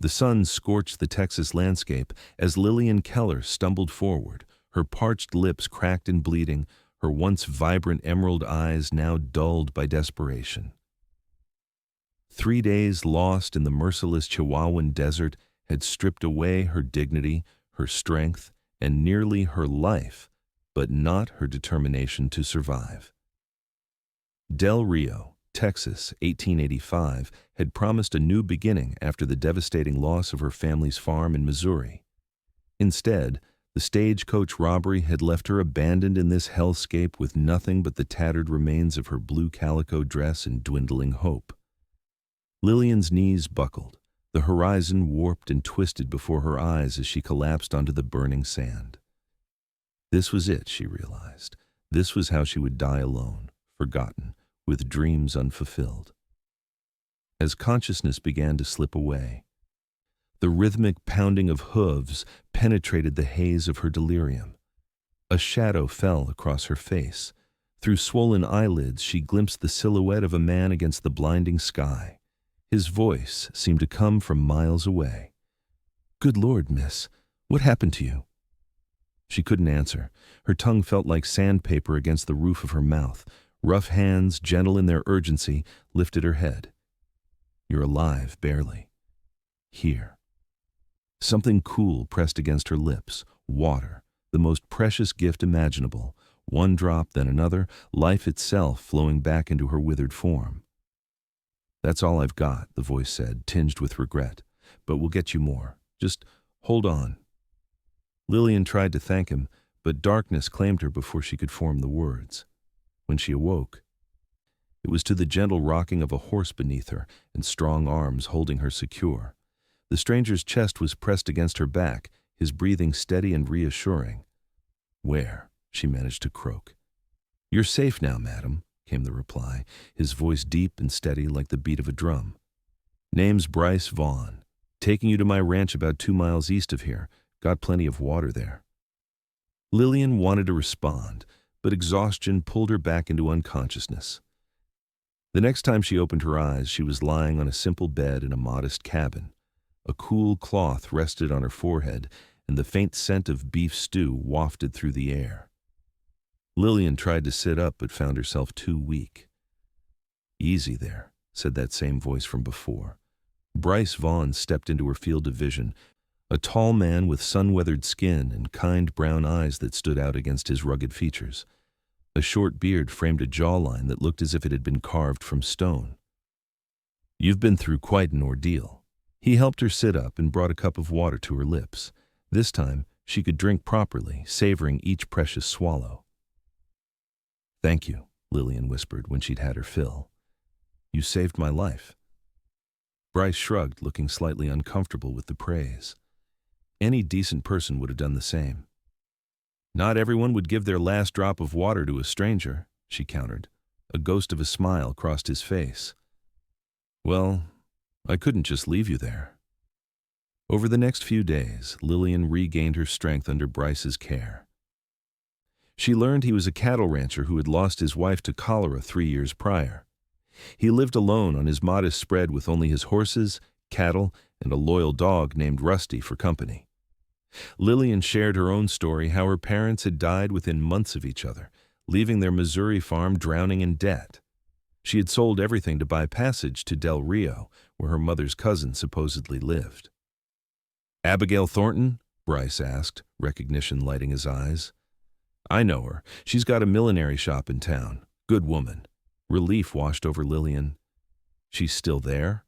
The sun scorched the Texas landscape as Lillian Keller stumbled forward, her parched lips cracked and bleeding, her once vibrant emerald eyes now dulled by desperation. 3 days lost in the merciless Chihuahuan desert had stripped away her dignity, her strength, and nearly her life, but not her determination to survive. Del Rio, Texas, 1885, had promised a new beginning after the devastating loss of her family's farm in Missouri. Instead, the stagecoach robbery had left her abandoned in this hellscape with nothing but the tattered remains of her blue calico dress and dwindling hope. Lillian's knees buckled. The horizon warped and twisted before her eyes as she collapsed onto the burning sand. This was it, she realized. This was how she would die alone, forgotten, with dreams unfulfilled. As consciousness began to slip away, the rhythmic pounding of hooves penetrated the haze of her delirium. A shadow fell across her face. Through swollen eyelids, she glimpsed the silhouette of a man against the blinding sky. His voice seemed to come from miles away. "Good Lord, miss, what happened to you?" She couldn't answer. Her tongue felt like sandpaper against the roof of her mouth. Rough hands, gentle in their urgency, lifted her head. "You're alive, barely. Here." Something cool pressed against her lips. Water, the most precious gift imaginable. One drop, then another, life itself flowing back into her withered form. "That's all I've got," the voice said, tinged with regret. "But we'll get you more. Just hold on." Lillian tried to thank him, but darkness claimed her before she could form the words. When she awoke, it was to the gentle rocking of a horse beneath her and strong arms holding her secure. The stranger's chest was pressed against her back, his breathing steady and reassuring. "Where?" she managed to croak. "You're safe now, madam," came the reply, his voice deep and steady like the beat of a drum. "Name's Bryce Vaughn. Taking you to my ranch about 2 miles east of here. Got plenty of water there." Lillian wanted to respond, but exhaustion pulled her back into unconsciousness. The next time she opened her eyes, she was lying on a simple bed in a modest cabin. A cool cloth rested on her forehead, and the faint scent of beef stew wafted through the air. Lillian tried to sit up but found herself too weak. "Easy there," said that same voice from before. Bryce Vaughn stepped into her field of vision, a tall man with sun-weathered skin and kind brown eyes that stood out against his rugged features. A short beard framed a jawline that looked as if it had been carved from stone. "You've been through quite an ordeal." He helped her sit up and brought a cup of water to her lips. This time, she could drink properly, savoring each precious swallow. "Thank you," Lillian whispered when she'd had her fill. "You saved my life." Bryce shrugged, looking slightly uncomfortable with the praise. Any decent person would have done the same. "Not everyone would give their last drop of water to a stranger," she countered. A ghost of a smile crossed his face. "Well, I couldn't just leave you there." Over the next few days, Lillian regained her strength under Bryce's care. She learned he was a cattle rancher who had lost his wife to cholera 3 years prior. He lived alone on his modest spread with only his horses, cattle, and a loyal dog named Rusty for company. Lillian shared her own story, how her parents had died within months of each other, leaving their Missouri farm drowning in debt. She had sold everything to buy passage to Del Rio, where her mother's cousin supposedly lived. "Abigail Thornton?" Bryce asked, recognition lighting his eyes. "I know her. She's got a millinery shop in town. Good woman." Relief washed over Lillian. "She's still there?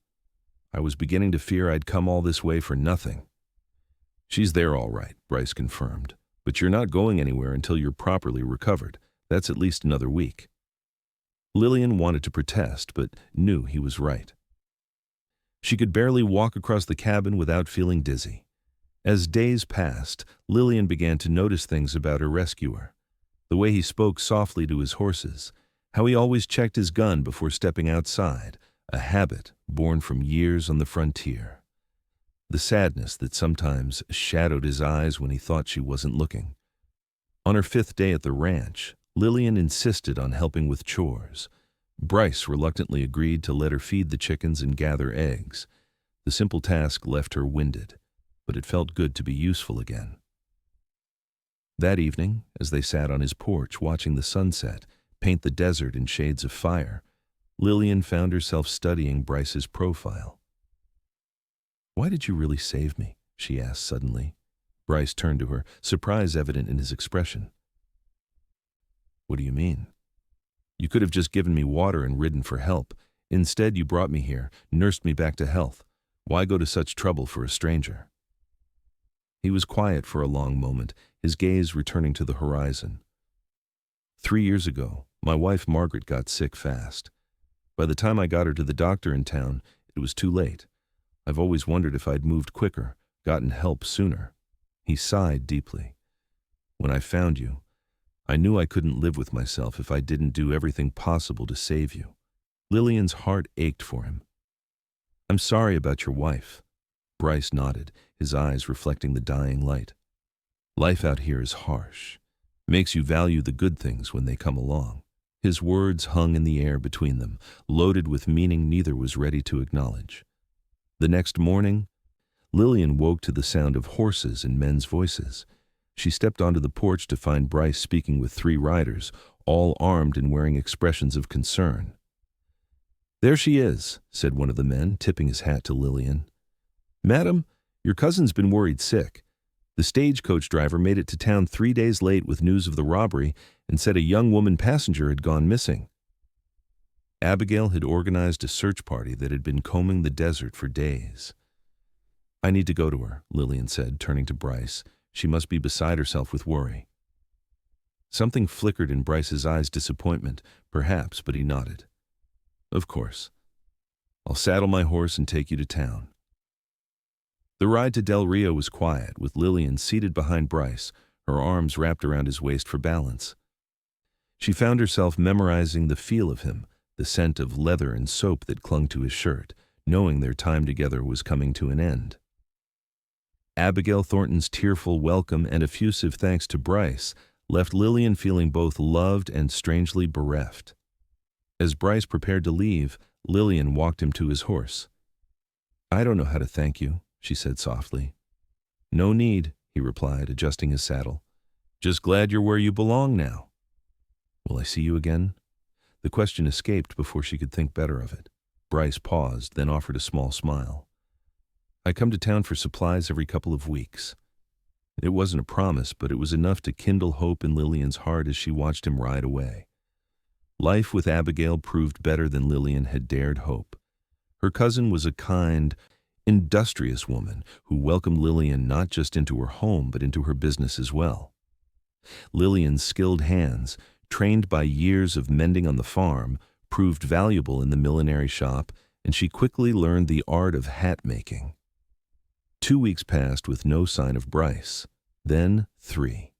I was beginning to fear I'd come all this way for nothing." "She's there all right," Bryce confirmed. "But you're not going anywhere until you're properly recovered. That's at least another week." Lillian wanted to protest, but knew he was right. She could barely walk across the cabin without feeling dizzy. As days passed, Lillian began to notice things about her rescuer. The way he spoke softly to his horses, how he always checked his gun before stepping outside, a habit born from years on the frontier. The sadness that sometimes shadowed his eyes when he thought she wasn't looking. On her 5th day at the ranch, Lillian insisted on helping with chores. Bryce reluctantly agreed to let her feed the chickens and gather eggs. The simple task left her winded, but it felt good to be useful again. That evening, as they sat on his porch watching the sunset paint the desert in shades of fire, Lillian found herself studying Bryce's profile. "Why did you really save me?" she asked suddenly. Bryce turned to her, surprise evident in his expression. "What do you mean? You could have just given me water and ridden for help. Instead, you brought me here, nursed me back to health. Why go to such trouble for a stranger?" He was quiet for a long moment, his gaze returning to the horizon. 3 years ago, my wife Margaret got sick fast. By the time I got her to the doctor in town, it was too late. I've always wondered if I'd moved quicker, gotten help sooner. He sighed deeply. When I found you, I knew I couldn't live with myself if I didn't do everything possible to save you. Lillian's heart ached for him. "I'm sorry about your wife." Bryce nodded, his eyes reflecting the dying light. "Life out here is harsh. Makes you value the good things when they come along." His words hung in the air between them, loaded with meaning neither was ready to acknowledge. The next morning, Lillian woke to the sound of horses and men's voices. She stepped onto the porch to find Bryce speaking with 3 riders, all armed and wearing expressions of concern. "There she is," said one of the men, tipping his hat to Lillian. "Madam, your cousin's been worried sick. The stagecoach driver made it to town 3 days late with news of the robbery and said a young woman passenger had gone missing." Abigail had organized a search party that had been combing the desert for days. "I need to go to her," Lillian said, turning to Bryce. "She must be beside herself with worry." Something flickered in Bryce's eyes, disappointment, perhaps, but he nodded. "Of course. I'll saddle my horse and take you to town." The ride to Del Rio was quiet, with Lillian seated behind Bryce, her arms wrapped around his waist for balance. She found herself memorizing the feel of him, the scent of leather and soap that clung to his shirt, knowing their time together was coming to an end. Abigail Thornton's tearful welcome and effusive thanks to Bryce left Lillian feeling both loved and strangely bereft. As Bryce prepared to leave, Lillian walked him to his horse. "I don't know how to thank you," she said softly. "No need," he replied, adjusting his saddle. "Just glad you're where you belong now." "Will I see you again?" The question escaped before she could think better of it. Bryce paused, then offered a small smile. "I come to town for supplies every couple of weeks." It wasn't a promise, but it was enough to kindle hope in Lillian's heart as she watched him ride away. Life with Abigail proved better than Lillian had dared hope. Her cousin was a kind, industrious woman who welcomed Lillian not just into her home but into her business as well. Lillian's skilled hands, trained by years of mending on the farm, proved valuable in the millinery shop, and she quickly learned the art of hat making. 2 weeks passed with no sign of Bryce, then 3.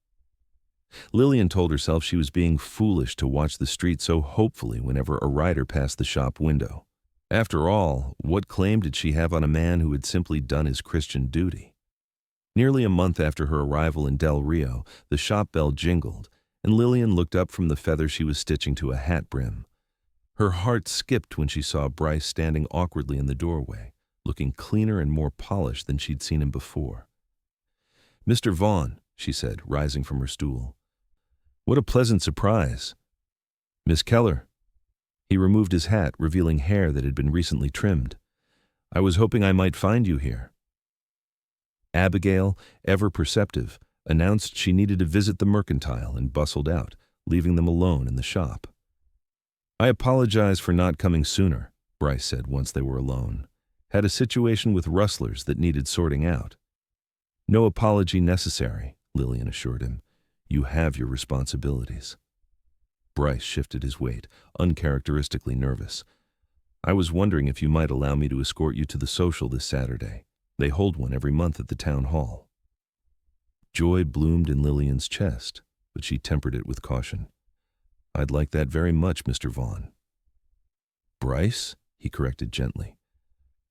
Lillian told herself she was being foolish to watch the street so hopefully whenever a rider passed the shop window. After all, what claim did she have on a man who had simply done his Christian duty? Nearly a month after her arrival in Del Rio, the shop bell jingled, and Lillian looked up from the feather she was stitching to a hat brim. Her heart skipped when she saw Bryce standing awkwardly in the doorway, looking cleaner and more polished than she'd seen him before. "Mr. Vaughn," she said, rising from her stool. "What a pleasant surprise." "Miss Keller." He removed his hat, revealing hair that had been recently trimmed. "I was hoping I might find you here." Abigail, ever perceptive, announced she needed to visit the mercantile and bustled out, leaving them alone in the shop. "I apologize for not coming sooner," Bryce said once they were alone. "Had a situation with rustlers that needed sorting out." "No apology necessary," Lillian assured him. "You have your responsibilities." Bryce shifted his weight, uncharacteristically nervous. "I was wondering if you might allow me to escort you to the social this Saturday. They hold one every month at the town hall." Joy bloomed in Lillian's chest, but she tempered it with caution. "I'd like that very much, Mr. Vaughn." "Bryce," he corrected gently.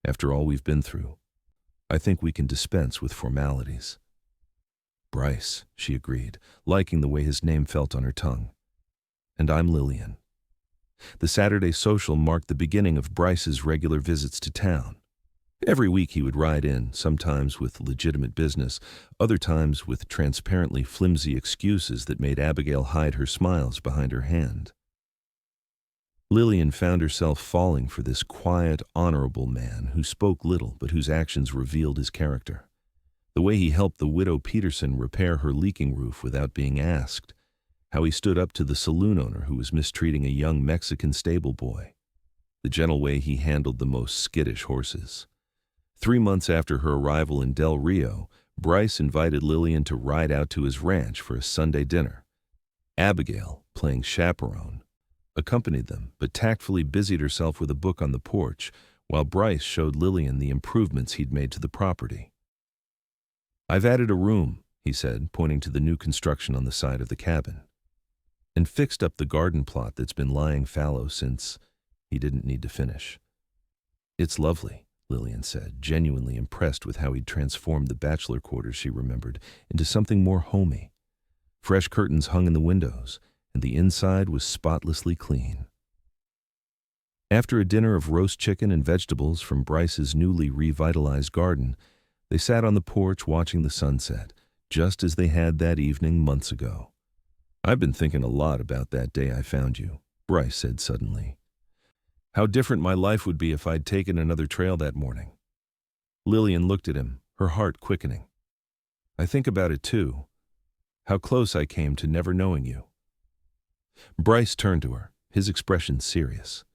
"After all we've been through, I think we can dispense with formalities." "Bryce," she agreed, liking the way his name felt on her tongue. "And I'm Lillian." The Saturday social marked the beginning of Bryce's regular visits to town. Every week he would ride in, sometimes with legitimate business, other times with transparently flimsy excuses that made Abigail hide her smiles behind her hand. Lillian found herself falling for this quiet, honorable man who spoke little but whose actions revealed his character. The way he helped the widow Peterson repair her leaking roof without being asked, how he stood up to the saloon owner who was mistreating a young Mexican stable boy, the gentle way he handled the most skittish horses. 3 months after her arrival in Del Rio, Bryce invited Lillian to ride out to his ranch for a Sunday dinner. Abigail, playing chaperone, accompanied them, but tactfully busied herself with a book on the porch, while Bryce showed Lillian the improvements he'd made to the property. "I've added a room," he said, pointing to the new construction on the side of the cabin, "and fixed up the garden plot that's been lying fallow since he didn't need to finish." "It's lovely," Lillian said, genuinely impressed with how he'd transformed the bachelor quarters she remembered into something more homey. Fresh curtains hung in the windows, and the inside was spotlessly clean. After a dinner of roast chicken and vegetables from Bryce's newly revitalized garden, they sat on the porch watching the sunset, just as they had that evening months ago. "I've been thinking a lot about that day I found you," Bryce said suddenly. "How different my life would be if I'd taken another trail that morning." Lillian looked at him, her heart quickening. "I think about it too. How close I came to never knowing you." Bryce turned to her, his expression serious.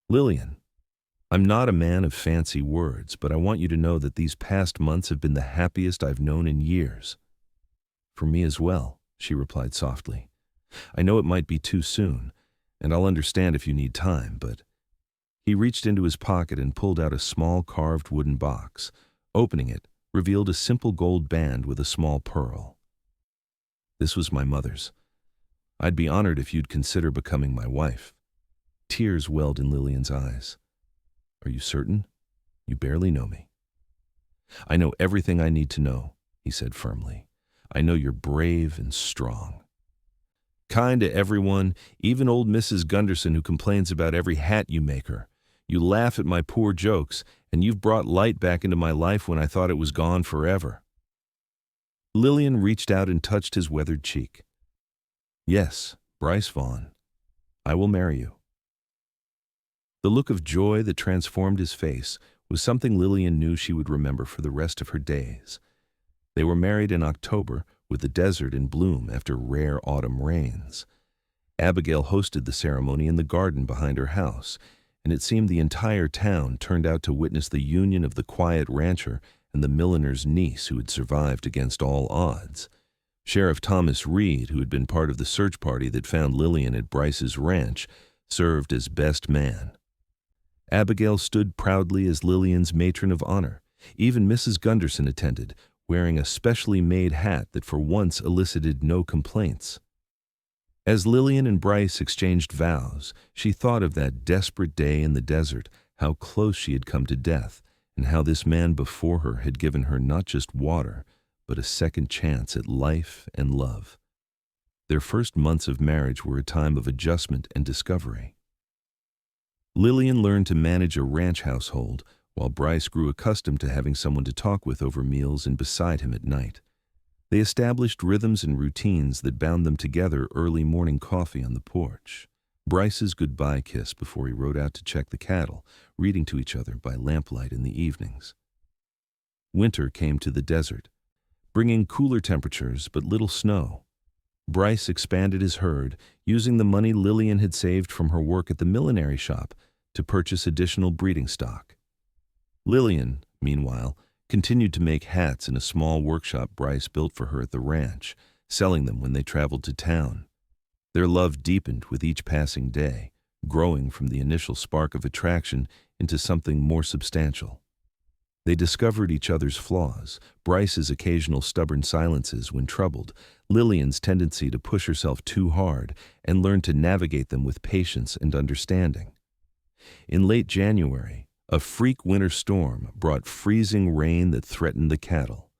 "Lillian, I'm not a man of fancy words, but I want you to know that these past months have been the happiest I've known in years." "For me as well," she replied softly. "I know it might be too soon, and I'll understand if you need time, but—" He reached into his pocket and pulled out a small carved wooden box. Opening it, revealed a simple gold band with a small pearl. "This was my mother's. I'd be honored if you'd consider becoming my wife." Tears welled in Lillian's eyes. "Are you certain? You barely know me." "I know everything I need to know," he said firmly. "I know you're brave and strong. Kind to everyone, even old Mrs. Gunderson who complains about every hat you make her. You laugh at my poor jokes, and you've brought light back into my life when I thought it was gone forever." Lillian reached out and touched his weathered cheek. "Yes, Bryce Vaughn, I will marry you." The look of joy that transformed his face was something Lillian knew she would remember for the rest of her days. They were married in October, with the desert in bloom after rare autumn rains. Abigail hosted the ceremony in the garden behind her house, and it seemed the entire town turned out to witness the union of the quiet rancher and the milliner's niece who had survived against all odds. Sheriff Thomas Reed, who had been part of the search party that found Lillian at Bryce's ranch, served as best man. Abigail stood proudly as Lillian's matron of honor. Even Mrs. Gunderson attended, wearing a specially made hat that for once elicited no complaints. As Lillian and Bryce exchanged vows, she thought of that desperate day in the desert, how close she had come to death, and how this man before her had given her not just water, but a second chance at life and love. Their first months of marriage were a time of adjustment and discovery. Lillian learned to manage a ranch household, while Bryce grew accustomed to having someone to talk with over meals and beside him at night. They established rhythms and routines that bound them together. Early morning coffee on the porch, Bryce's goodbye kiss before he rode out to check the cattle, reading to each other by lamplight in the evenings. Winter came to the desert, bringing cooler temperatures but little snow. Bryce expanded his herd, using the money Lillian had saved from her work at the millinery shop to purchase additional breeding stock. Lillian, meanwhile, continued to make hats in a small workshop Bryce built for her at the ranch, selling them when they traveled to town. Their love deepened with each passing day, growing from the initial spark of attraction into something more substantial. They discovered each other's flaws, Bryce's occasional stubborn silences when troubled, Lillian's tendency to push herself too hard, and learned to navigate them with patience and understanding. In late January, a freak winter storm brought freezing rain that threatened the cattle.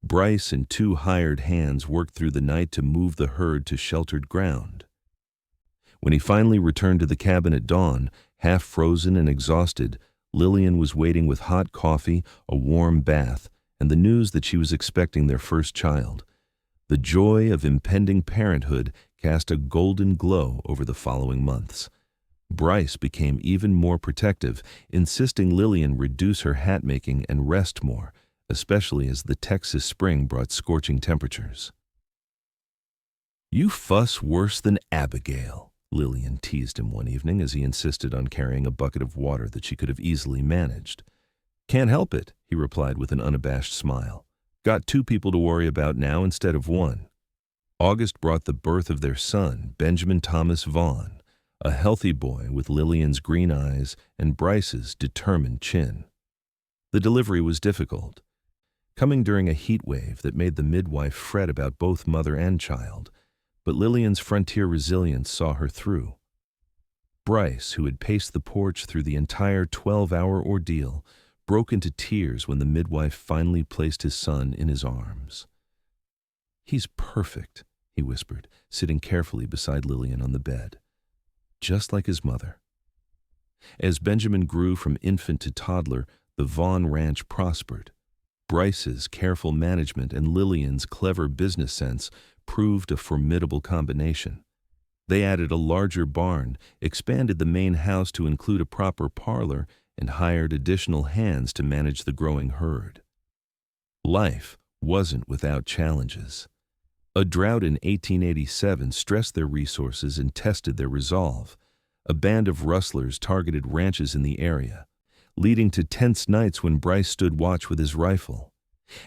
Bryce and 2 hired hands worked through the night to move the herd to sheltered ground. When he finally returned to the cabin at dawn, half frozen and exhausted, Lillian was waiting with hot coffee, a warm bath, and the news that she was expecting their first child. The joy of impending parenthood cast a golden glow over the following months. Bryce became even more protective, insisting Lillian reduce her hat-making and rest more, especially as the Texas spring brought scorching temperatures. "You fuss worse than Abigail," Lillian teased him one evening as he insisted on carrying a bucket of water that she could have easily managed. "Can't help it," he replied with an unabashed smile. "Got 2 people to worry about now instead of 1. August brought the birth of their son, Benjamin Thomas Vaughn, a healthy boy with Lillian's green eyes and Bryce's determined chin. The delivery was difficult, coming during a heat wave that made the midwife fret about both mother and child, but Lillian's frontier resilience saw her through. Bryce, who had paced the porch through the entire 12-hour ordeal, broke into tears when the midwife finally placed his son in his arms. "He's perfect," he whispered, sitting carefully beside Lillian on the bed. "Just like his mother." As Benjamin grew from infant to toddler, the Vaughn ranch prospered. Bryce's careful management and Lillian's clever business sense proved a formidable combination. They added a larger barn, expanded the main house to include a proper parlor, and hired additional hands to manage the growing herd. Life wasn't without challenges. A drought in 1887 stressed their resources and tested their resolve. A band of rustlers targeted ranches in the area, leading to tense nights when Bryce stood watch with his rifle.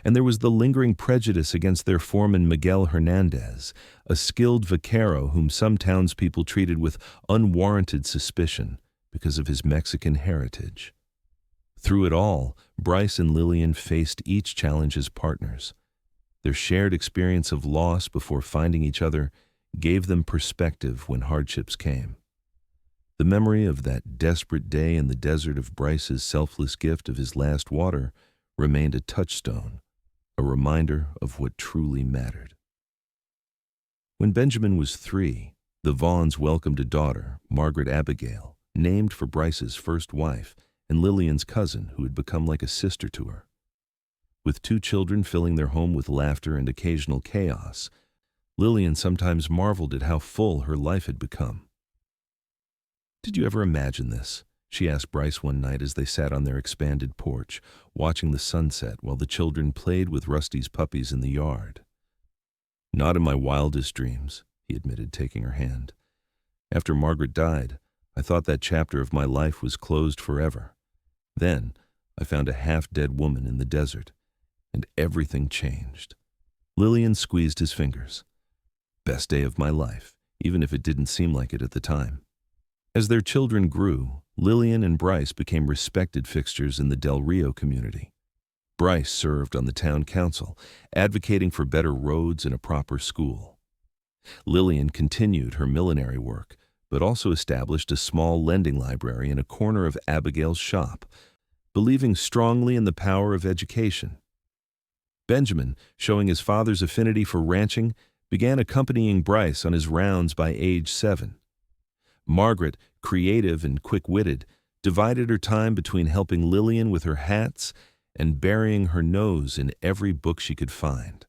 And there was the lingering prejudice against their foreman Miguel Hernandez, a skilled vaquero whom some townspeople treated with unwarranted suspicion because of his Mexican heritage. Through it all, Bryce and Lillian faced each challenge as partners. Their shared experience of loss before finding each other gave them perspective when hardships came. The memory of that desperate day in the desert of Bryce's selfless gift of his last water remained a touchstone, a reminder of what truly mattered. When Benjamin was 3, the Vaughns welcomed a daughter, Margaret Abigail, named for Bryce's first wife and Lillian's cousin, who had become like a sister to her. With 2 children filling their home with laughter and occasional chaos, Lillian sometimes marveled at how full her life had become. "Did you ever imagine this?" she asked Bryce one night as they sat on their expanded porch, watching the sunset while the children played with Rusty's puppies in the yard. "Not in my wildest dreams," he admitted, taking her hand. "After Margaret died, I thought that chapter of my life was closed forever. Then I found a half-dead woman in the desert, and everything changed." Lillian squeezed his fingers. "Best day of my life, even if it didn't seem like it at the time." As their children grew, Lillian and Bryce became respected fixtures in the Del Rio community. Bryce served on the town council, advocating for better roads and a proper school. Lillian continued her millinery work, but also established a small lending library in a corner of Abigail's shop, believing strongly in the power of education. Benjamin, showing his father's affinity for ranching, began accompanying Bryce on his rounds by age 7. Margaret, creative and quick-witted, divided her time between helping Lillian with her hats and burying her nose in every book she could find.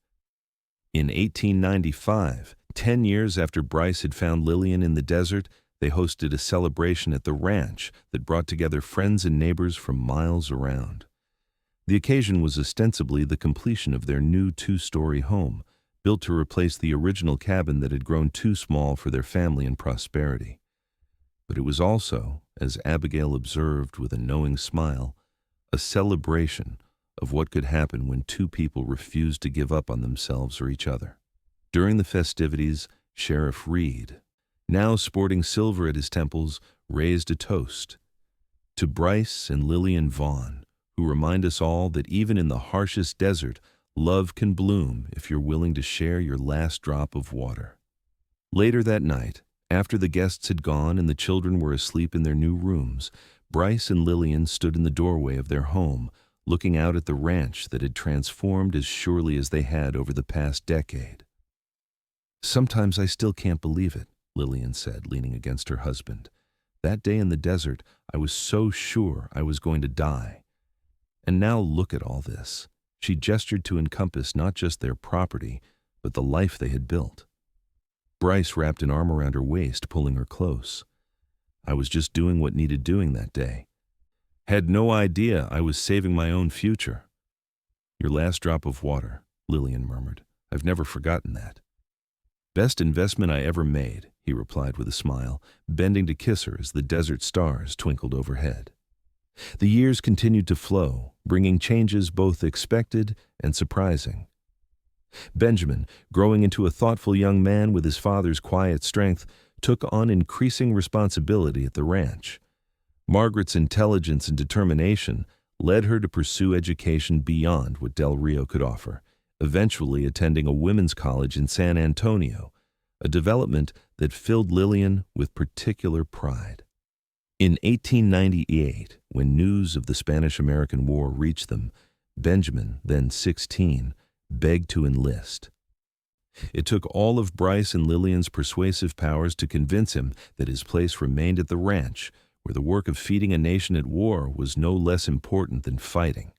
In 1895, 10 years after Bryce had found Lillian in the desert, they hosted a celebration at the ranch that brought together friends and neighbors from miles around. The occasion was ostensibly the completion of their new 2-story home, built to replace the original cabin that had grown too small for their family and prosperity. But it was also, as Abigail observed with a knowing smile, a celebration of what could happen when 2 people refused to give up on themselves or each other. During the festivities, Sheriff Reed, now sporting silver at his temples, raised a toast to Bryce and Lillian Vaughn, who remind us all that even in the harshest desert, love can bloom if you're willing to share your last drop of water. Later that night, after the guests had gone and the children were asleep in their new rooms, Bryce and Lillian stood in the doorway of their home, looking out at the ranch that had transformed as surely as they had over the past decade. "Sometimes I still can't believe it," Lillian said, leaning against her husband. That day in the desert, I was so sure I was going to die. And now look at all this. She gestured to encompass not just their property, but the life they had built. Bryce wrapped an arm around her waist, pulling her close. I was just doing what needed doing that day. Had no idea I was saving my own future. Your last drop of water, Lillian murmured. I've never forgotten that. Best investment I ever made, he replied with a smile, bending to kiss her as the desert stars twinkled overhead. The years continued to flow, bringing changes both expected and surprising. Benjamin, growing into a thoughtful young man with his father's quiet strength, took on increasing responsibility at the ranch. Margaret's intelligence and determination led her to pursue education beyond what Del Rio could offer, eventually attending a women's college in San Antonio, a development that filled Lillian with particular pride. In 1898, when news of the Spanish-American War reached them, Benjamin, then 16, begged to enlist. It took all of Bryce and Lillian's persuasive powers to convince him that his place remained at the ranch, where the work of feeding a nation at war was no less important than fighting.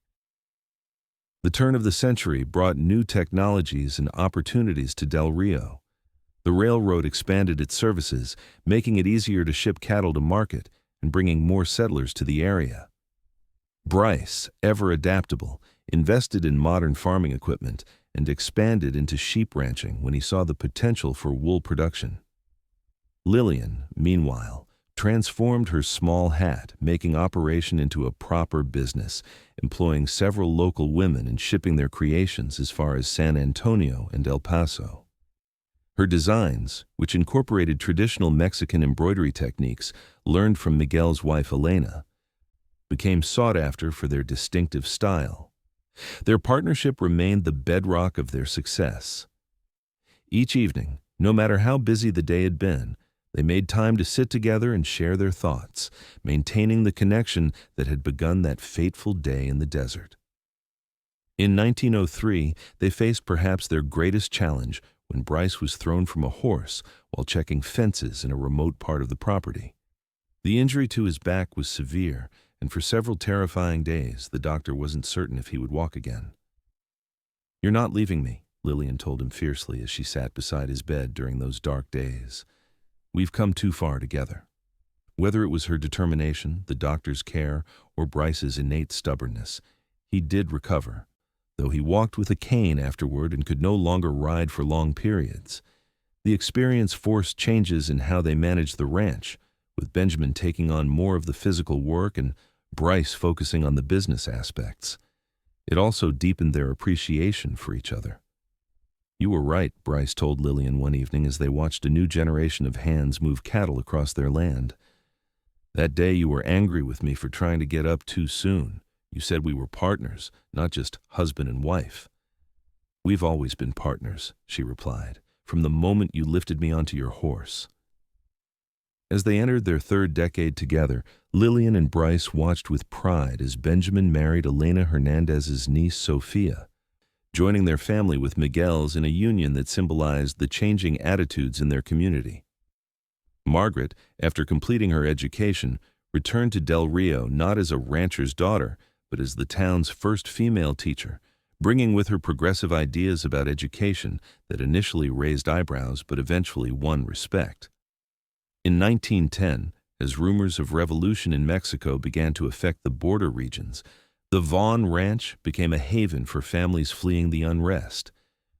The turn of the century brought new technologies and opportunities to Del Rio. The railroad expanded its services, making it easier to ship cattle to market and bringing more settlers to the area. Bryce, ever adaptable, invested in modern farming equipment and expanded into sheep ranching when he saw the potential for wool production. Lillian, meanwhile, transformed her small hat, making operation into a proper business, employing several local women and shipping their creations as far as San Antonio and El Paso. Her designs, which incorporated traditional Mexican embroidery techniques learned from Miguel's wife Elena, became sought after for their distinctive style. Their partnership remained the bedrock of their success. Each evening, no matter how busy the day had been, they made time to sit together and share their thoughts, maintaining the connection that had begun that fateful day in the desert. In 1903, they faced perhaps their greatest challenge when Bryce was thrown from a horse while checking fences in a remote part of the property. The injury to his back was severe, and for several terrifying days, the doctor wasn't certain if he would walk again. "You're not leaving me," Lillian told him fiercely as she sat beside his bed during those dark days. "We've come too far together." Whether it was her determination, the doctor's care, or Bryce's innate stubbornness, he did recover, though he walked with a cane afterward and could no longer ride for long periods. The experience forced changes in how they managed the ranch, with Benjamin taking on more of the physical work and Bryce focusing on the business aspects. It also deepened their appreciation for each other. "You were right," Bryce told Lillian one evening as they watched a new generation of hands move cattle across their land. "That day you were angry with me for trying to get up too soon. You said we were partners, not just husband and wife." "We've always been partners," she replied, "from the moment you lifted me onto your horse." As they entered their third decade together, Lillian and Bryce watched with pride as Benjamin married Elena Hernandez's niece Sofia, joining their family with Miguel's in a union that symbolized the changing attitudes in their community. Margaret, after completing her education, returned to Del Rio not as a rancher's daughter, but as the town's first female teacher, bringing with her progressive ideas about education that initially raised eyebrows but eventually won respect. In 1910, as rumors of revolution in Mexico began to affect the border regions, the Vaughn Ranch became a haven for families fleeing the unrest.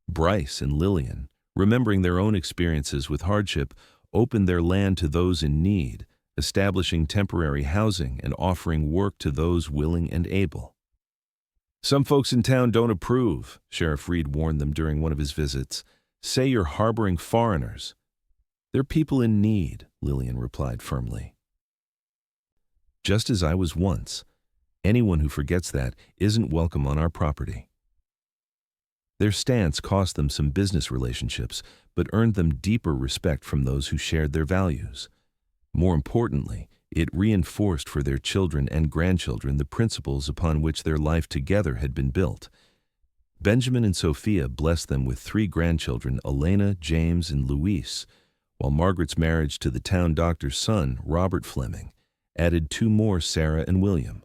Bryce and Lillian, remembering their own experiences with hardship, opened their land to those in need, establishing temporary housing and offering work to those willing and able. "Some folks in town don't approve," Sheriff Reed warned them during one of his visits. "Say you're harboring foreigners." "They're people in need," Lillian replied firmly. "Just as I was once. Anyone who forgets that isn't welcome on our property." Their stance cost them some business relationships, but earned them deeper respect from those who shared their values. More importantly, it reinforced for their children and grandchildren the principles upon which their life together had been built. Benjamin and Sophia blessed them with 3 grandchildren, Elena, James, and Luis, while Margaret's marriage to the town doctor's son, Robert Fleming, added two more, Sarah and William.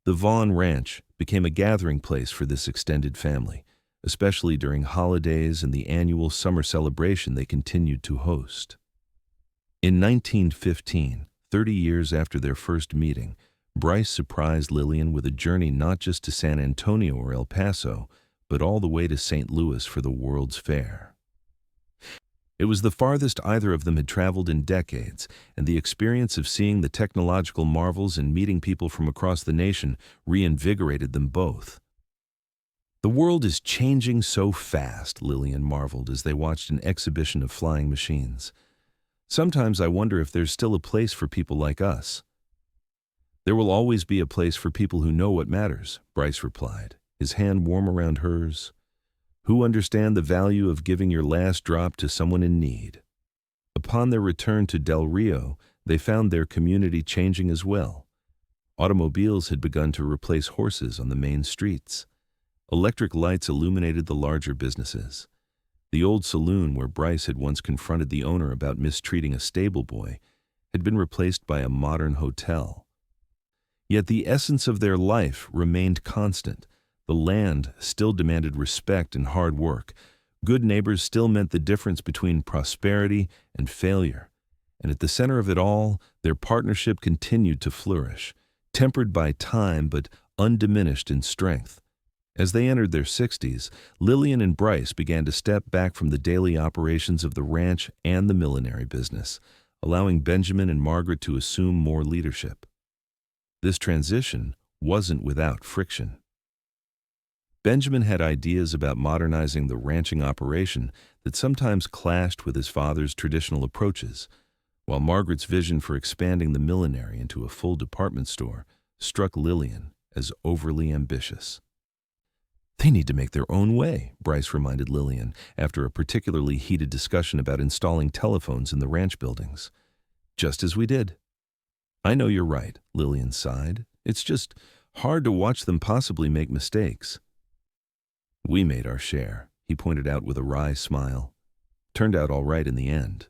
The Vaughn Ranch became a gathering place for this extended family, especially during holidays and the annual summer celebration they continued to host. In 1915, 30 years after their first meeting, Bryce surprised Lillian with a journey not just to San Antonio or El Paso, but all the way to St. Louis for the World's Fair. It was the farthest either of them had traveled in decades, and the experience of seeing the technological marvels and meeting people from across the nation reinvigorated them both. "The world is changing so fast," Lillian marveled as they watched an exhibition of flying machines. "Sometimes I wonder if there's still a place for people like us." "There will always be a place for people who know what matters," Bryce replied, his hand warm around hers. "Who understand the value of giving your last drop to someone in need." Upon their return to Del Rio, they found their community changing as well. Automobiles had begun to replace horses on the main streets. Electric lights illuminated the larger businesses. The old saloon where Bryce had once confronted the owner about mistreating a stable boy had been replaced by a modern hotel. Yet the essence of their life remained constant. The land still demanded respect and hard work. Good neighbors still meant the difference between prosperity and failure. And at the center of it all, their partnership continued to flourish, tempered by time but undiminished in strength. As they entered their 60s, Lillian and Bryce began to step back from the daily operations of the ranch and the millinery business, allowing Benjamin and Margaret to assume more leadership. This transition wasn't without friction. Benjamin had ideas about modernizing the ranching operation that sometimes clashed with his father's traditional approaches, while Margaret's vision for expanding the millinery into a full department store struck Lillian as overly ambitious. "They need to make their own way," Bryce reminded Lillian after a particularly heated discussion about installing telephones in the ranch buildings. "Just as we did." "I know you're right," Lillian sighed. "It's just hard to watch them possibly make mistakes." "We made our share," he pointed out with a wry smile. "Turned out all right in the end."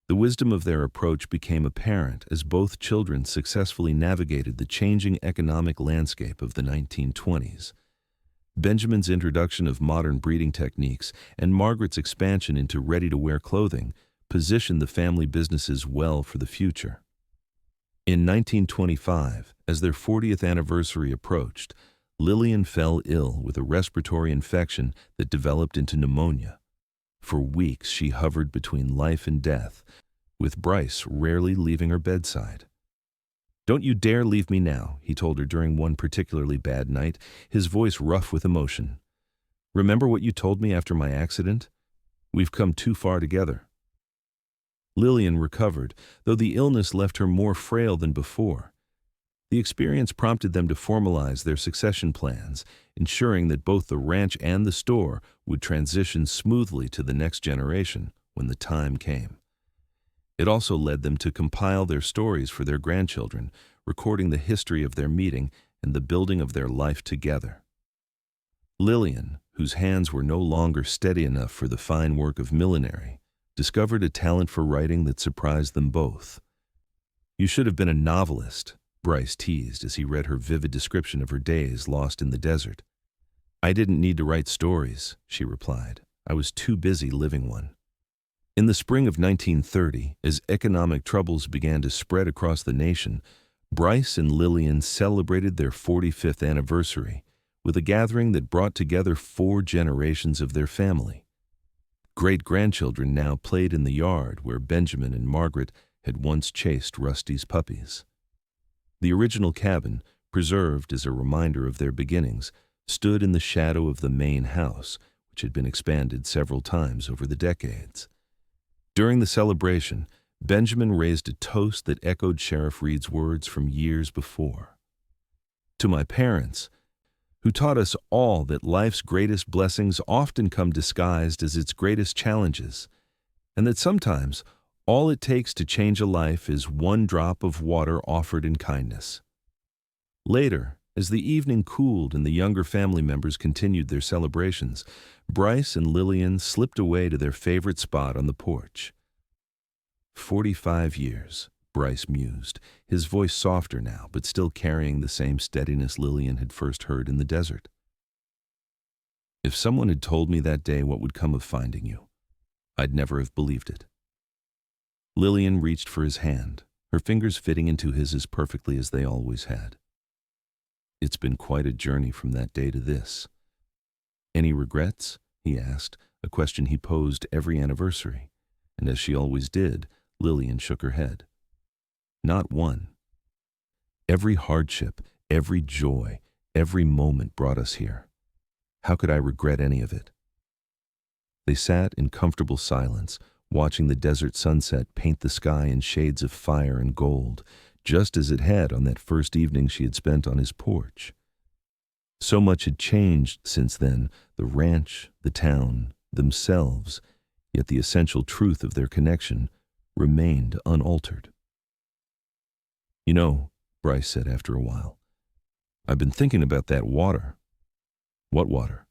The wisdom of their approach became apparent as both children successfully navigated the changing economic landscape of the 1920s. Benjamin's introduction of modern breeding techniques and Margaret's expansion into ready-to-wear clothing positioned the family businesses well for the future. In 1925, as their 40th anniversary approached, Lillian fell ill with a respiratory infection that developed into pneumonia. For weeks, she hovered between life and death, with Bryce rarely leaving her bedside. "Don't you dare leave me now," he told her during one particularly bad night, his voice rough with emotion. "Remember what you told me after my accident? We've come too far together." Lillian recovered, though the illness left her more frail than before. The experience prompted them to formalize their succession plans, ensuring that both the ranch and the store would transition smoothly to the next generation when the time came. It also led them to compile their stories for their grandchildren, recording the history of their meeting and the building of their life together. Lillian, whose hands were no longer steady enough for the fine work of millinery, discovered a talent for writing that surprised them both. "You should have been a novelist," Bryce teased as he read her vivid description of her days lost in the desert. "I didn't need to write stories," she replied. "I was too busy living one." In the spring of 1930, as economic troubles began to spread across the nation, Bryce and Lillian celebrated their 45th anniversary with a gathering that brought together 4 generations of their family. Great-grandchildren now played in the yard where Benjamin and Margaret had once chased Rusty's puppies. The original cabin, preserved as a reminder of their beginnings, stood in the shadow of the main house, which had been expanded several times over the decades. During the celebration, Benjamin raised a toast that echoed Sheriff Reed's words from years before. "To my parents, who taught us all that life's greatest blessings often come disguised as its greatest challenges, and that sometimes all it takes to change a life is one drop of water offered in kindness." Later, As the evening cooled and the younger family members continued their celebrations, Bryce and Lillian slipped away to their favorite spot on the porch. 45 years, Bryce mused, his voice softer now, but still carrying the same steadiness Lillian had first heard in the desert. If someone had told me that day what would come of finding you, I'd never have believed it. Lillian reached for his hand, her fingers fitting into his as perfectly as they always had. It's been quite a journey from that day to this. Any regrets? He asked, a question he posed every anniversary, and as she always did, Lillian shook her head. Not one. Every hardship, every joy, every moment brought us here. How could I regret any of it? They sat in comfortable silence, watching the desert sunset paint the sky in shades of fire and gold, just as it had on that first evening she had spent on his porch. So much had changed since then, the ranch, the town, themselves, yet the essential truth of their connection remained unaltered. You know, Bryce said after a while, I've been thinking about that water. What water?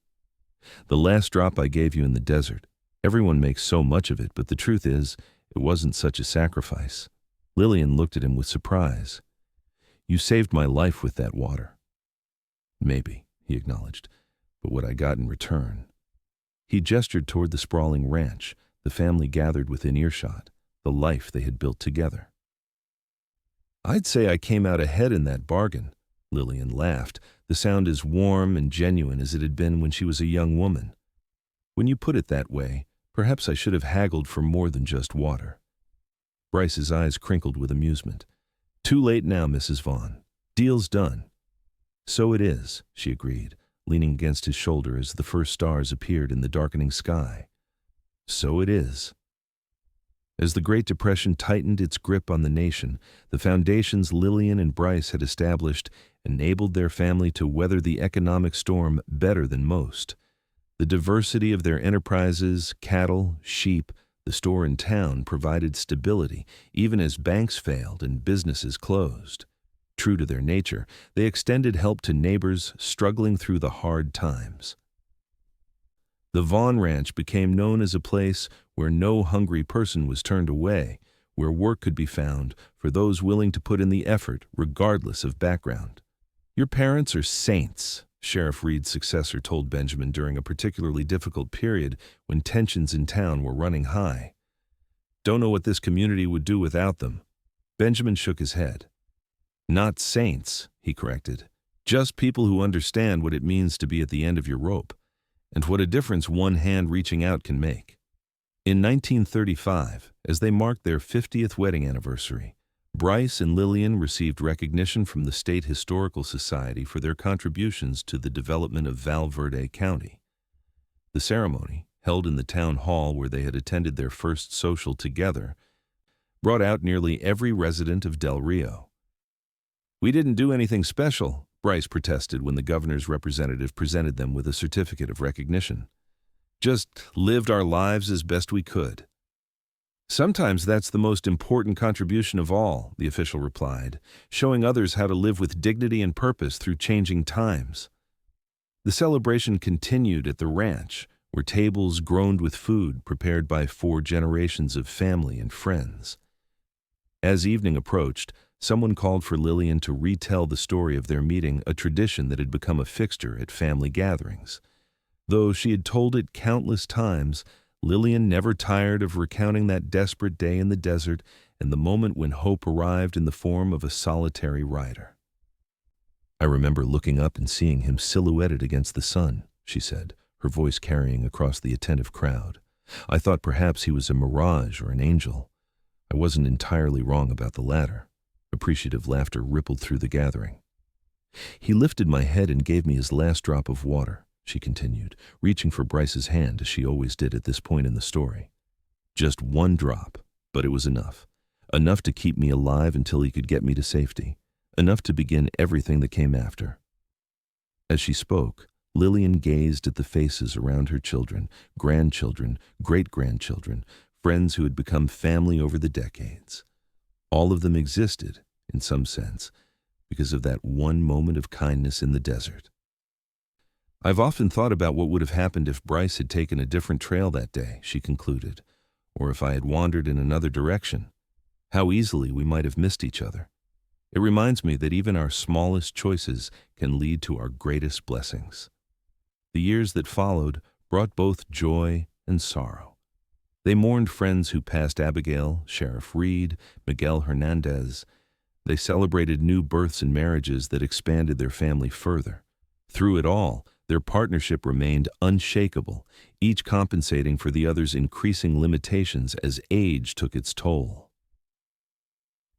The last drop I gave you in the desert. Everyone makes so much of it, but the truth is, it wasn't such a sacrifice. Lillian looked at him with surprise. You saved my life with that water. Maybe, he acknowledged, but what I got in return. He gestured toward the sprawling ranch, the family gathered within earshot, the life they had built together. I'd say I came out ahead in that bargain. Lillian laughed, the sound as warm and genuine as it had been when she was a young woman. When you put it that way, perhaps I should have haggled for more than just water. Bryce's eyes crinkled with amusement. Too late now, Mrs. Vaughn. Deal's done. So it is, she agreed, leaning against his shoulder as the first stars appeared in the darkening sky. So it is. As the Great Depression tightened its grip on the nation, the foundations Lillian and Bryce had established enabled their family to weather the economic storm better than most. The diversity of their enterprises, cattle, sheep, the store in town provided stability, even as banks failed and businesses closed. True to their nature, they extended help to neighbors struggling through the hard times. The Vaughn Ranch became known as a place where no hungry person was turned away, where work could be found for those willing to put in the effort, regardless of background. Your parents are saints, Sheriff Reed's successor told Benjamin during a particularly difficult period when tensions in town were running high. Don't know what this community would do without them. Benjamin shook his head. Not saints, he corrected. Just people who understand what it means to be at the end of your rope, and what a difference one hand reaching out can make. In 1935, as they marked their 50th wedding anniversary, Bryce and Lillian received recognition from the State Historical Society for their contributions to the development of Val Verde County. The ceremony, held in the town hall where they had attended their first social together, brought out nearly every resident of Del Rio. We didn't do anything special, Bryce protested when the governor's representative presented them with a certificate of recognition. Just lived our lives as best we could. Sometimes that's the most important contribution of all, the official replied, showing others how to live with dignity and purpose through changing times. The celebration continued at the ranch, where tables groaned with food prepared by 4 generations of family and friends. As evening approached, someone called for Lillian to retell the story of their meeting, a tradition that had become a fixture at family gatherings. Though she had told it countless times, Lillian never tired of recounting that desperate day in the desert and the moment when hope arrived in the form of a solitary rider. I remember looking up and seeing him silhouetted against the sun, she said, her voice carrying across the attentive crowd. I thought perhaps he was a mirage or an angel. I wasn't entirely wrong about the latter. Appreciative laughter rippled through the gathering. He lifted my head and gave me his last drop of water, she continued, reaching for Bryce's hand as she always did at this point in the story. Just 1 drop, but it was enough. Enough to keep me alive until he could get me to safety. Enough to begin everything that came after. As she spoke, Lillian gazed at the faces around her children, grandchildren, great-grandchildren, friends who had become family over the decades. All of them existed, in some sense, because of that one moment of kindness in the desert. I've often thought about what would have happened if Bryce had taken a different trail that day, she concluded, or if I had wandered in another direction. How easily we might have missed each other. It reminds me that even our smallest choices can lead to our greatest blessings. The years that followed brought both joy and sorrow. They mourned friends who passed: Abigail, Sheriff Reed, Miguel Hernandez. They celebrated new births and marriages that expanded their family further. Through it all, their partnership remained unshakable, each compensating for the other's increasing limitations as age took its toll.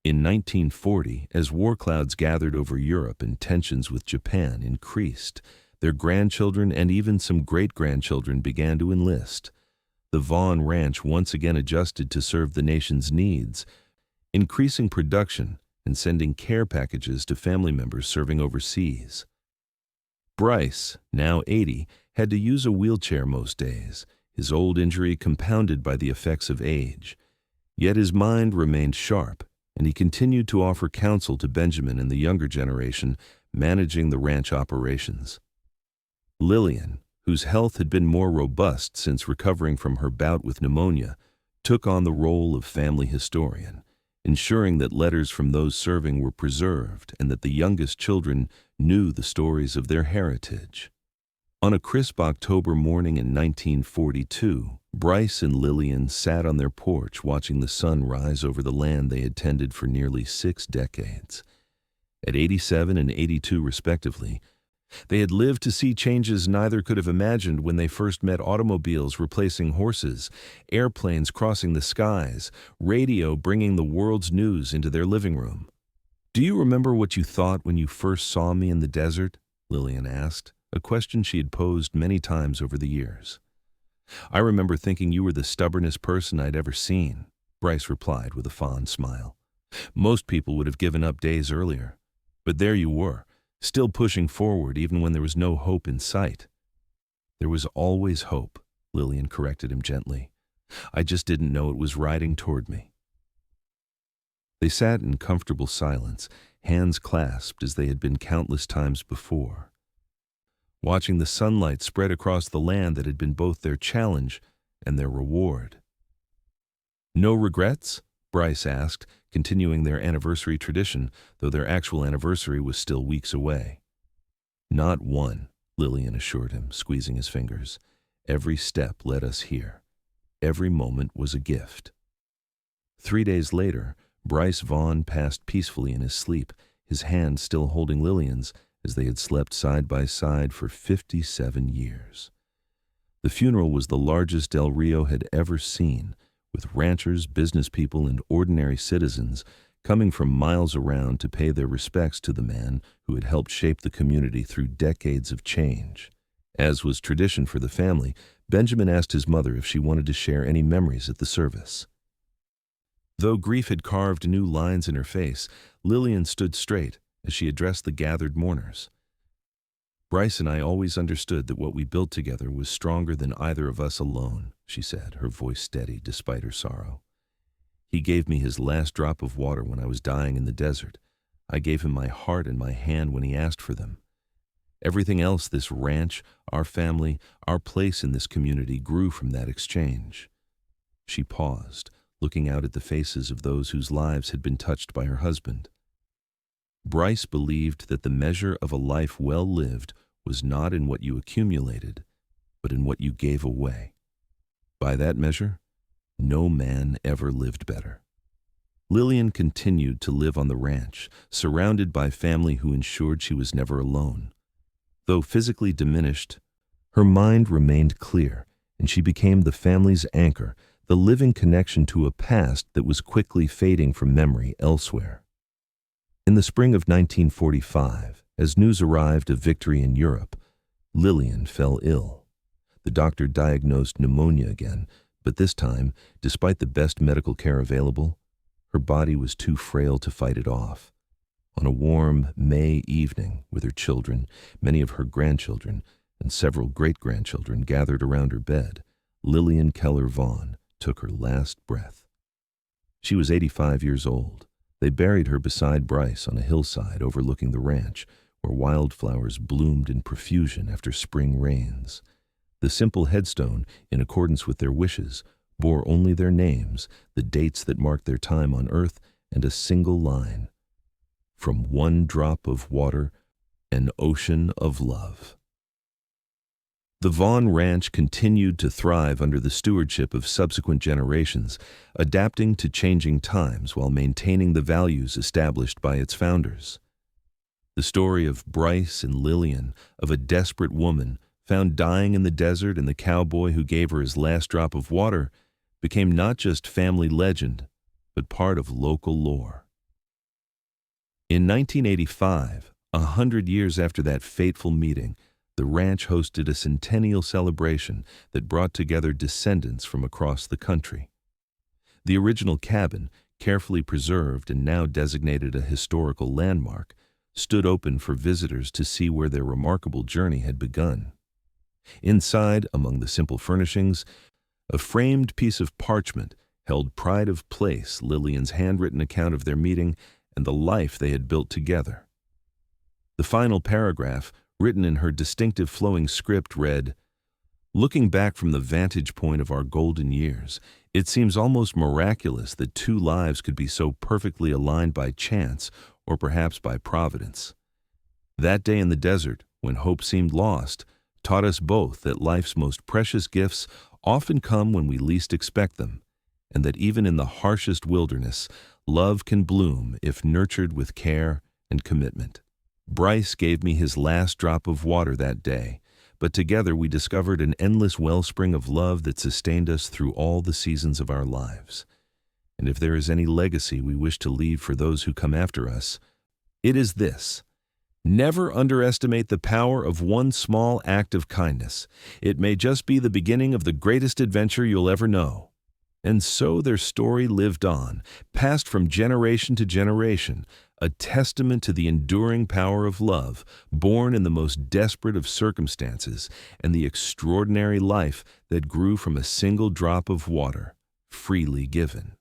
In 1940, as war clouds gathered over Europe and tensions with Japan increased, their grandchildren and even some great-grandchildren began to enlist. The Vaughn Ranch once again adjusted to serve the nation's needs, increasing production and sending care packages to family members serving overseas. Bryce, now 80, had to use a wheelchair most days, his old injury compounded by the effects of age. Yet his mind remained sharp, and he continued to offer counsel to Benjamin and the younger generation managing the ranch operations. Lillian, whose health had been more robust since recovering from her bout with pneumonia, took on the role of family historian, ensuring that letters from those serving were preserved and that the youngest children knew the stories of their heritage. On a crisp October morning in 1942, Bryce and Lillian sat on their porch watching the sun rise over the land they had tended for nearly 6 decades. At 87 and 82 respectively, they had lived to see changes neither could have imagined when they first met: automobiles replacing horses, airplanes crossing the skies, radio bringing the world's news into their living room. "Do you remember what you thought when you first saw me in the desert?" Lillian asked, a question she had posed many times over the years. "I remember thinking you were the stubbornest person I'd ever seen," Bryce replied with a fond smile. "Most people would have given up days earlier. But there you were, still pushing forward even when there was no hope in sight." "There was always hope," Lillian corrected him gently. "I just didn't know it was riding toward me." They sat in comfortable silence, hands clasped as they had been countless times before, watching the sunlight spread across the land that had been both their challenge and their reward. "No regrets?" Bryce asked, continuing their anniversary tradition, though their actual anniversary was still weeks away. "Not one," Lillian assured him, squeezing his fingers. "Every step led us here. Every moment was a gift." 3 days later, Bryce Vaughn passed peacefully in his sleep, his hand still holding Lillian's, as they had slept side by side for 57 years. The funeral was the largest Del Rio had ever seen, with ranchers, business people, and ordinary citizens coming from miles around to pay their respects to the man who had helped shape the community through decades of change. As was tradition for the family, Benjamin asked his mother if she wanted to share any memories at the service. Though grief had carved new lines in her face, Lillian stood straight as she addressed the gathered mourners. "Bryce and I always understood that what we built together was stronger than either of us alone," she said, her voice steady despite her sorrow. "He gave me his last drop of water when I was dying in the desert. I gave him my heart and my hand when he asked for them. Everything else, this ranch, our family, our place in this community, grew from that exchange." She paused, looking out at the faces of those whose lives had been touched by her husband. Bryce believed that the measure of a life well lived was not in what you accumulated, but in what you gave away. By that measure, no man ever lived better. Lillian continued to live on the ranch, surrounded by family who ensured she was never alone. Though physically diminished, her mind remained clear, and she became the family's anchor, the living connection to a past that was quickly fading from memory elsewhere. In the spring of 1945, as news arrived of victory in Europe, Lillian fell ill. The doctor diagnosed pneumonia again, but this time, despite the best medical care available, her body was too frail to fight it off. On a warm May evening, with her children, many of her grandchildren, and several great-grandchildren gathered around her bed, Lillian Keller Vaughn took her last breath. She was 85 years old, They buried her beside Bryce on a hillside overlooking the ranch, where wildflowers bloomed in profusion after spring rains. The simple headstone, in accordance with their wishes, bore only their names, the dates that marked their time on earth, and a single line: "From one drop of water, an ocean of love." The Vaughn Ranch continued to thrive under the stewardship of subsequent generations, adapting to changing times while maintaining the values established by its founders. The story of Bryce and Lillian, of a desperate woman found dying in the desert and the cowboy who gave her his last drop of water, became not just family legend, but part of local lore. In 1985, 100 years after that fateful meeting, the ranch hosted a centennial celebration that brought together descendants from across the country. The original cabin, carefully preserved and now designated a historical landmark, stood open for visitors to see where their remarkable journey had begun. Inside, among the simple furnishings, a framed piece of parchment held pride of place, Lillian's handwritten account of their meeting and the life they had built together. The final paragraph, written in her distinctive flowing script, read, "Looking back from the vantage point of our golden years, it seems almost miraculous that two lives could be so perfectly aligned by chance or perhaps by providence. That day in the desert, when hope seemed lost, taught us both that life's most precious gifts often come when we least expect them, and that even in the harshest wilderness, love can bloom if nurtured with care and commitment. Bryce gave me his last drop of water that day, but together we discovered an endless wellspring of love that sustained us through all the seasons of our lives. And if there is any legacy we wish to leave for those who come after us, it is this: never underestimate the power of one small act of kindness. It may just be the beginning of the greatest adventure you'll ever know." And so their story lived on, passed from generation to generation, a testament to the enduring power of love, born in the most desperate of circumstances, and the extraordinary life that grew from a single drop of water, freely given.